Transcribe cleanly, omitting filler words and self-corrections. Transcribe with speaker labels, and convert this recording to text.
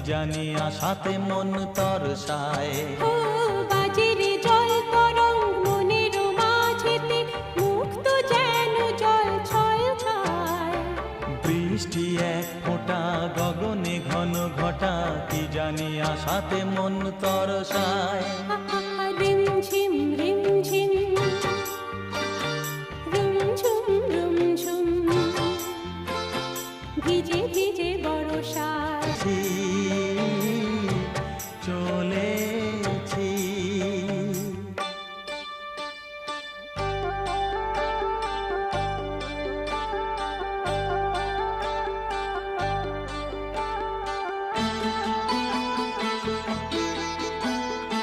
Speaker 1: জানি আশাতে মন তরসায়।
Speaker 2: ও বাজেরে জল তরঙ্গ মনের মাঝেতে, মুক্ত যেন জল ছল ছয়।
Speaker 1: বৃষ্টি এক ফোঁটা গগনে ঘন ঘটা, কি জানি আশাতে মন তরসায়।